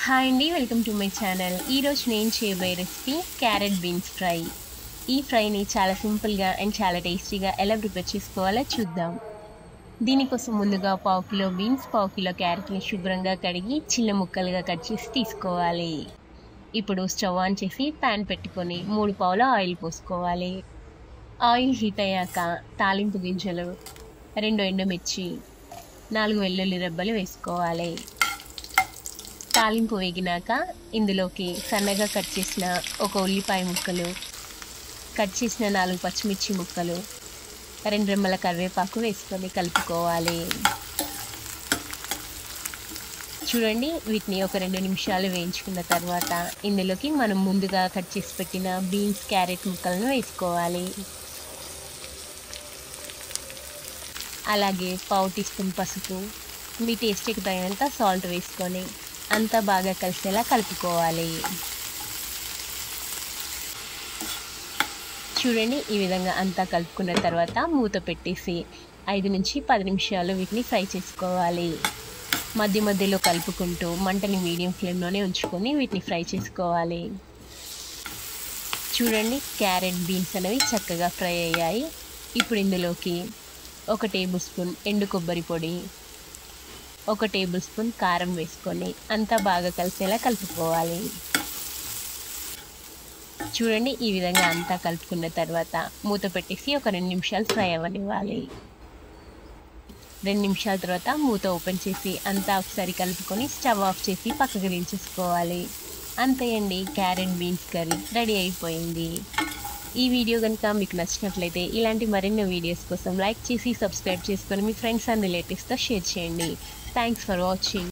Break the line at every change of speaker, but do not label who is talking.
Hi అండి, welcome to my channel. ఈరోజు నేను చేయబోయే రెసిపీ క్యారెట్ బీన్స్ ఫ్రై. ఈ ఫ్రైని చాలా సింపుల్గా అండ్ చాలా టేస్టీగా ఎలా ప్రిపేర్ చేసుకోవాలో చూద్దాం. దీనికోసం ముందుగా 1/2 కిలో బీన్స్, 1/2 కిలో క్యారెట్ని శుభ్రంగా కడిగి చిన్న ముక్కలుగా కట్ చేసి తీసుకోవాలి. ఇప్పుడు స్టవ్ ఆన్ చేసి ప్యాన్ పెట్టుకొని 3 పావుల ఆయిల్ పోసుకోవాలి. ఆయిల్ హీట్ అయ్యాక తాలింపు గింజలు, 2 ఎండుమిర్చి, 4 వెల్లుల్లి రెబ్బలు వేసుకోవాలి. తాలింపు వేగినాక ఇందులోకి సన్నగా కట్ చేసిన 1 ఉల్లిపాయ ముక్కలు, కట్ చేసిన 4 పచ్చిమిర్చి ముక్కలు, 2 రెమ్మల కరివేపాకు వేసుకొని కలుపుకోవాలి. చూడండి, వీటిని ఒక 2 నిమిషాలు వేయించుకున్న తర్వాత ఇందులోకి మనం ముందుగా కట్ చేసి పెట్టిన బీన్స్, క్యారెట్ ముక్కలను వేసుకోవాలి. అలాగే 1/2 టీ స్పూన్ పసుపు, మీ టేస్ట్కి తగినంత సాల్ట్ వేసుకొని అంతా బాగా కలిసేలా కలుపుకోవాలి. చూడండి, ఈ విధంగా అంతా కలుపుకున్న తర్వాత మూత పెట్టేసి 5 నుంచి 10 నిమిషాలు వీటిని ఫ్రై చేసుకోవాలి. మధ్య మధ్యలో కలుపుకుంటూ మంటని మీడియం ఫ్లేమ్లోనే ఉంచుకొని వీటిని ఫ్రై చేసుకోవాలి. చూడండి, క్యారెట్ బీన్స్ అనేవి చక్కగా ఫ్రై అయ్యాయి. ఇప్పుడు ఇందులోకి 1 టేబుల్ స్పూన్ ఎండు కొబ్బరి పొడి, 1 టేబుల్ స్పూన్ కారం వేసుకొని అంతా బాగా కలిసేలా కలుపుకోవాలి. చూడండి, ఈ విధంగా అంతా కలుపుకున్న తర్వాత మూత పెట్టేసి ఒక 2 నిమిషాలు ఫ్రై అవ్వనివ్వాలి. 2 నిమిషాల తర్వాత మూత ఓపెన్ చేసి అంతా ఒకసారి కలుపుకొని స్టవ్ ఆఫ్ చేసి పక్కకు దించేసుకోవాలి. అంతే అండి, క్యారెట్ బీన్స్ కర్రీ రెడీ అయిపోయింది. ఈ వీడియో కనుక మీకు నచ్చినట్లయితే ఇలాంటి మరిన్ని వీడియోస్ కోసం లైక్ చేసి సబ్స్క్రైబ్ చేసుకొని మీ ఫ్రెండ్స్ అండ్ రిలేటివ్స్తో షేర్ చేయండి. Thanks for watching.